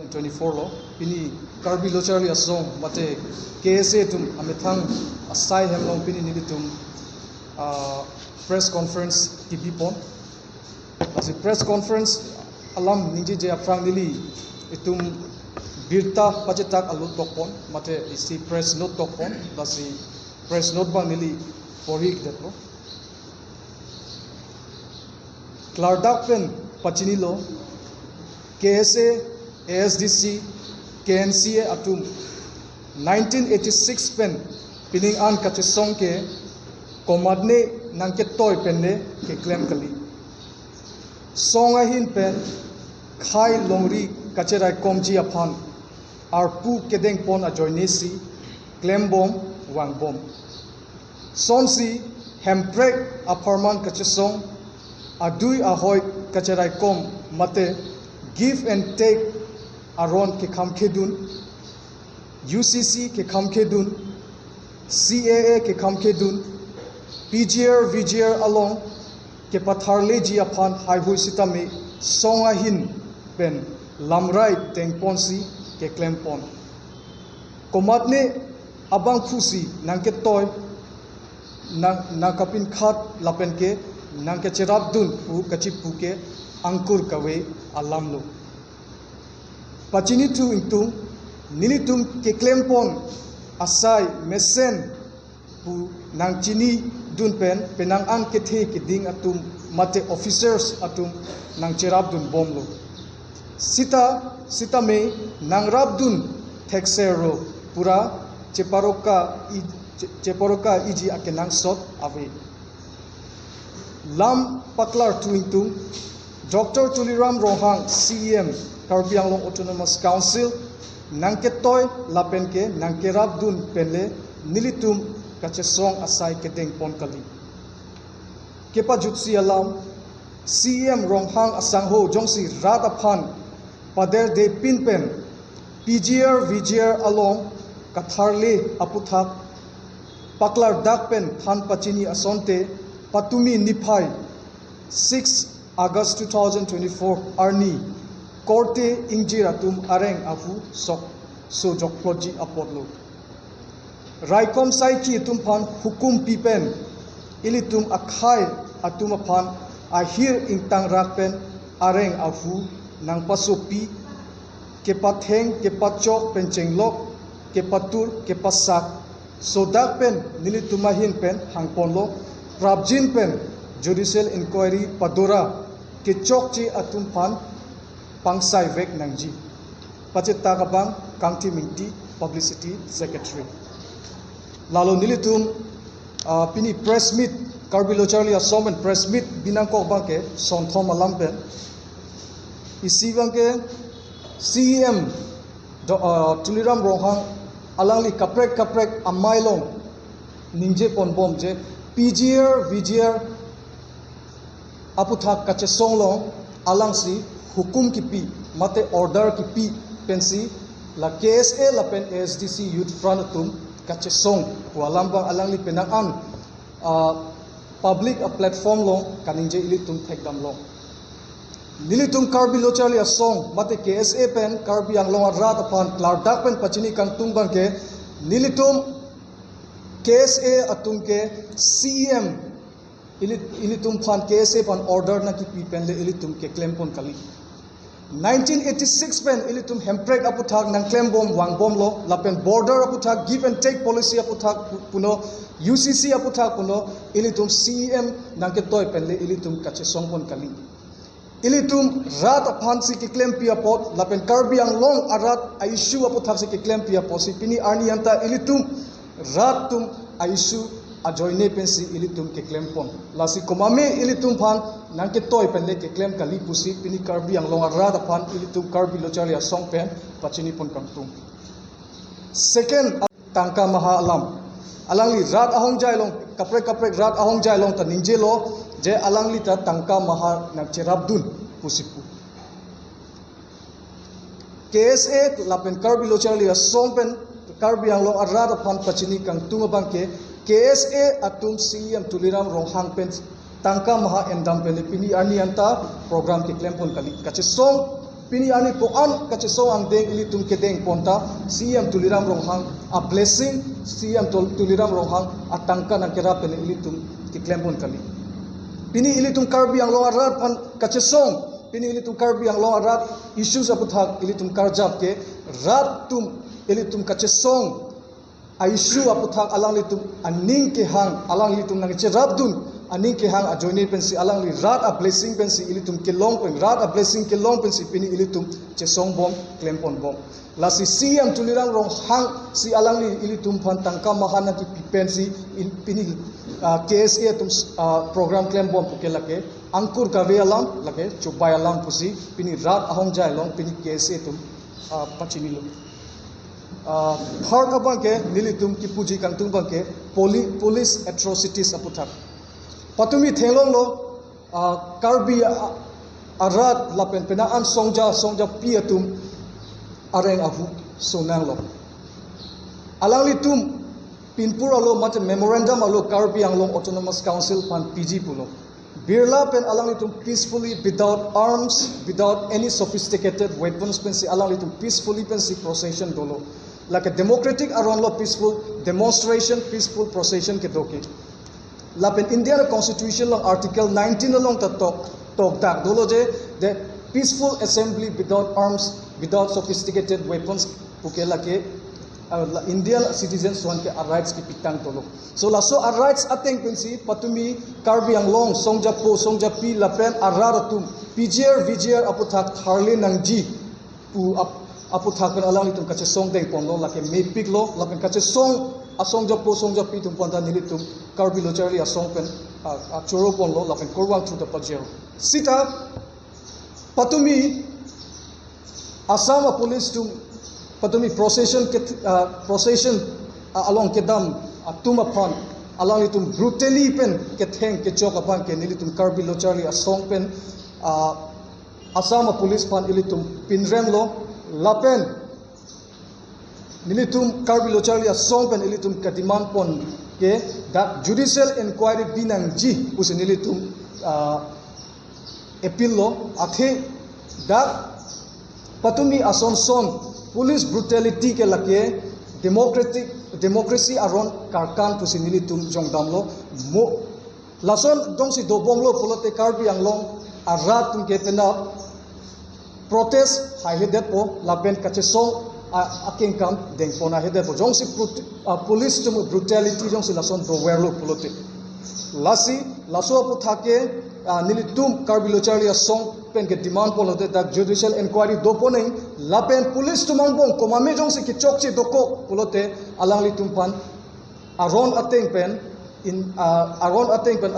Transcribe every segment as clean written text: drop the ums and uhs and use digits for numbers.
2024 lo pini karbi lochari asong mate KSA tum amethang asai hemlong pini nilitum press conference kibipon as press conference alam ninji je aprang nili itum birta pachetak alut tokpon mate isi press note tokpon dasi press note bang nili porik detlo Clardak pen pachinilo KSA ASDC KNCA atum 1986 pen pining an kachisong ke komadne nangke toy penne ke claim kali songa hin pen khai longri kacherai komji aphan arpu kedeng pon a joinesi claim bom wang bom sonsi hemprek aparman kachisong adui ahoy kacherai kom mate give and take aron ke khamkedun UCC ke khamkedun CAA ke khamkedun PGR VGR along ke patharle ji aphan haihui sitame songa hin pen lamrai tengponsi ke klempon komatne abang khusi nangke toy na kapin khat lapen ke nangke cherap dun pu kachipu ke angkur kawe alamlo pachini tu intung nilitum ke klempon asai mesen pu nang chini dun pen penang an ke the ke ding atum mate officers atum nang cherap dun bomlo sita me nang rap dun thexero pura cheparoka iji akenang sot ave lam paklar tuingtung Dr. Tuliram Rohang CEM Karbi Anglong Autonomous Council nangketoy lapenke nangkerap dun penle nilitum kachesong asai kedeng pon kali kepa jutsi alam CEM Rohang asangho jongsi rataphan pader de pinpen PGR VGR along katharle aputhak paklar dakpen than pachini asonte patumi niphai 6 August 2024 Arni Korte Ingjiratum Areng Afu Sok Sojok Ploji Apodlo Raikom Saiki Tumpan Hukum Pipen Ilitum Akhai Atumapan Ahir Intang Rakpen Areng Afu Nang Pasopi Kepatheng Kepachok Pencenglok Kepatur Kepasak Sodakpen Nilitumahin Pen Hangponlo Prabjin Pen Judicial Inquiry Padora Kechokchi Atumpan Pangsai Vek Nangji Pacheta Kabang Kangti Mingti Publicity Secretary Lalo nilitum pini press meet Karbilo Charlie Asomen press meet binangko bangke Sonthom Alampen isi bangke CEM Tuliram Rohang alangli kaprek amailong ningje pon bom je PGR VGR aputhak kache songlong alangsi hukum kipi mate order kipi pensi la KSA la pen ASDC youth front tum kache song walambang alangli penaan public a platform long kaninje ilitum thekdam long nilitum karbi lochali a song mate KSA pen karbi anglong rat upon clardak pen pachini kang tungbang ke nilitum KSA atum ke CEM ilitum fan KSA pan order na ki pen le ilitum ke claim pon kali 1986 pen ilitum hemprek aputhak nang claim bom wang bom lo lapen border aputhak give and take policy aputhak puno UCC aputhak puno ilitum CEM nang ke toy pen le ilitum kache songpon kali ilitum rat aphan si ke claim pia pot lapen karbi ang long arat aishu aputhak si ke claim pia posi pini arni anta ilitum rat tum aishu ajoine pensi ilitum ke claim pon lasi komame ilitum phan nangke toy pen le ke claim kali pusi pini karbi ang longa rada phan ilitum karbi lochalia song pen pachini pon kangtung second tangka maha alam alangli rat ahong jai long kaprek rat ahong jai long ta ninje lo je alangli ta tangka maha nak cherabdun pusipu KSA lapen karbi lochalia song pen karbi ang long rada phan pachini kangtung bangke KSA atum CEM Tuliram Rohang pen tangka maha endam pelipini arni anta program ke klempon kali kache song pini ani po an kachesong ang deng ilitum kedeng ponta CM tuliram ronghang a blessing CM tuliram ronghang atangka ng kerapen ilitum kiklembon kali pini ilitum karbi ang longarat an kachesong pini ilitum karbi ang longarat issues aputhak ilitum karjap ke rat tum ilitum kachesong a issue aputhak alang litum aning ke hang alang litum nang cherabdun aning ke hang ajoini pensi alang li rat a blessing pensi ilitum kelong pen rat a blessing kelong pensi pini ilitum chesong bom klempon bom la si CM tulirang rong hang si alang li ilitum pantang ka mahana ki pensi pini KSA tum program klem bom pukelake angkur kavealam lake chubayalam pusi pini rat ahong jai long pini KSA tum pachinilo third abang ke nilitum ki puji kangtung bang ke police atrocities aputhak patumi thenglong lo karbi arat lapen penaan songja piatum areng ahu sonang lo alang litum pinpur alo mat memorandum alo karbi anglong autonomous council pan PG pulo birla pen alang litum peacefully without arms without any sophisticated weapons pen si alang litum peacefully pen si procession dolo like a democratic aron lo peaceful demonstration peaceful procession ke doke lapen Indian constitution long article 19 along ta tok dak dolo je the peaceful assembly without arms without sophisticated weapons pukela ke Indian citizens one ke rights ki pitang tolo so la so rights ateng pensi patumi karbi ang long songjapi lapen araratum vgr aputhak tharle nangji pu aputhak pen alang itum kache song deng ponlo la ke mepik lo lapen kache song songjapi tum ponta nilitum karbi lochari asong pen choro ponlo lapen korwang through the pajero sita patumi Assam police tum patumi procession along kedam atuma pan along itum brutally pen ketheng ke chok apan ke nilitum karbi lochari asong pen Assam police pan ilitum pinrem lo lapen nilitum karbi lochari asong pen ilitum kadiman pon ke that judicial inquiry binang ji usin nilitum appeal lo athe that patumi asonson police brutality ke lake democracy aron karkan pusin nilitum jongdam lo mo lason dongsi dobong lo polote karbi anglong arat tum ke pena protest hahedet po laben kachesong aking kam deng pona hedet po jongsi police tum brutality jongsi lason do werlo polote laso apu thake nilitum karbi lochari asong pen ke demand polote tak judicial inquiry do poneng lapen police tumang bong komame jongsi ki chokche doko polote alang litum pan aron ateng pen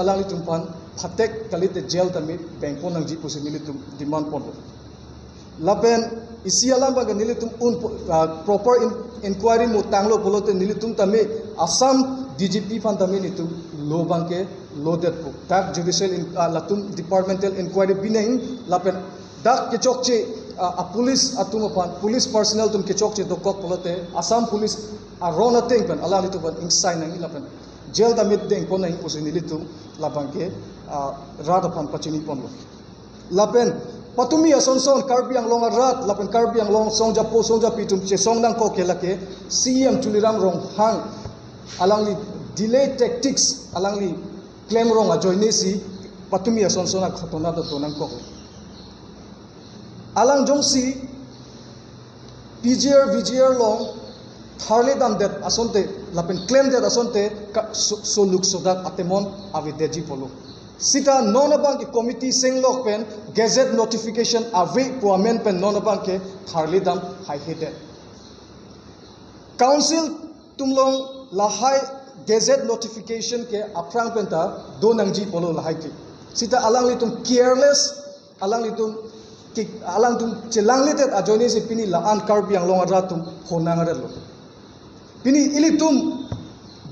alang litum pan phatek kalite jail tamit bengpon nang jipu se nilitum demand polo lapen isi alam ba nilitum proper inquiry mo tanglo polote nilitum tami Assam DGP fan tami nitum lo bangke loaded po tak judicial latum departmental inquiry bineng lapen dak kechokche a police atumapan police personnel tum kechokche dokok polote Assam police aron ateng pen alam itu ban inside nang ilapen jail damit deng pon nang pusin nilitum labangke radapan pachini pon lo lapen patumi asonson karbi ang long arat lapen karbi ang long songjapi tum che songnang ko kelake CM tuliram rong hang alang li delay tactics alang li claim rong ajoini si patumi asonson ak khatona to tonang ko alang jongsi VGR long tharle dam that asonte lapen claim that asonte so look so that atemon avideji polo sita nonabang ki committee senglok pen gazette notification ave puamen pen nonabang ke tharle dam hai hede council tumlong lahai gazette notification ke aprang penta do nangji polo lahai ki sita alang litum careless alang tum chelang litet ajoni se pini la an karbi ang long ratum honang lo pini ilitum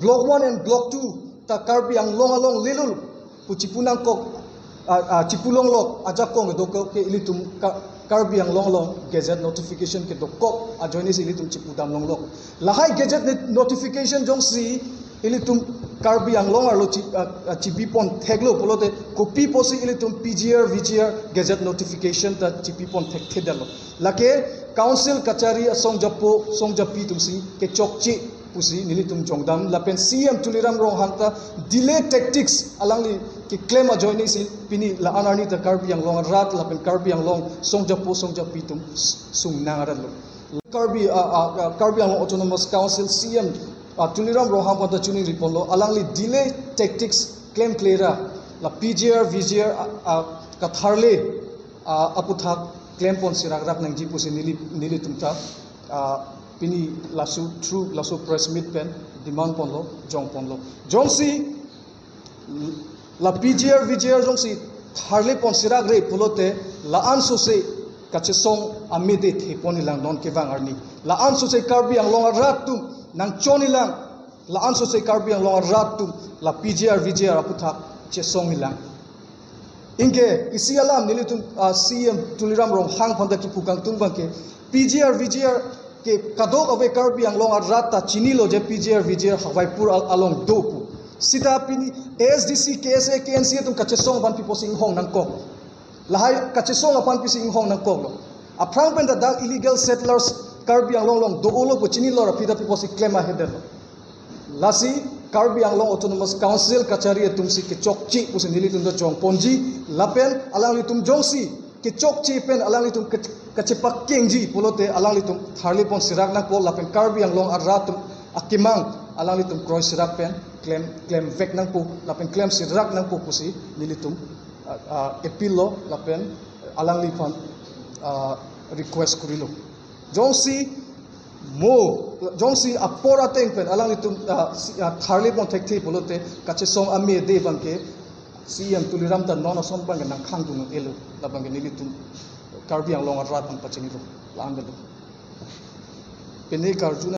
block 1 and block 2 ta karbi ang long along lilul puchipunang kok chipulong lok ajak kong do ke ilitum karbi ang long gazette notification ke do kok ajoni se ilitum chipudam long lok lahai gazette notification jong si ilitum Karbi Anglong arlo chipipon theglo polote kopi posi ilitum PGR VGR gazette notification ta chipipon thek thedalo lake council kachari song japi tumsi ke chokchi pusi nilitum jongdam lapen CM tuliram rong hangta delay tactics alangli ke claim a join si pini la anarni ta Karbi Anglong rat lapen Karbi Anglong song japi tum sung nangaralo Karbi Anglong Autonomous Council CM tuliram roham pada chuni ripolo alangli delay tactics claim cleara la PGR VGR katharle aputhak claim pon sirak rak nang jipu se nili tumta pini lasu through lasu press meet pen demand ponlo jongsi la PGR VGR jongsi tharle pon sirak re polote la anso se kachesong amede theponi lang non kewang arni la anso se Karbi Anglong ratum nang choni lang la anso se Karbi Anglong ratum la PGR VGR aputhak chesong hilang inge isi alam nilitum CM tuliram rong hang phanda ki pukang tungbang ke PGR VGR ke kadok ave Karbi Anglong rata chinilo je PGR VGR hawaipur along dopu sita pini SDC KSA KNC tum kachesong ban pipo sing hong nang kok lahai kachesong apan pising hong nang kok lo aprang pen da illegal settlers Karbi Anglong do olo ko chinilo ra pida pipo si claim ahead lasi Karbi Anglong Autonomous Council kachari tumsi ke chokchi pusin nilitum do jong ponji lapen alang litum jongsi ke chokchi pen alang litum kachepak kengji polote alang litum tharli pon sirak na ko lapen Karbi Anglong aratum akimang alang litum kroy sirak pen claim vek nang po lapen claim sirak nang po pusi nilitum epilo lapen alang lipan request kurilo jongsi apora tengpen alang litum tharli pon thekthi polote kachesong ame de bangke CM tuliram ta non asom bang nang khang dung elu labang nilitum Karbi Anglong rat pang pachini ro la angelo pene karjuna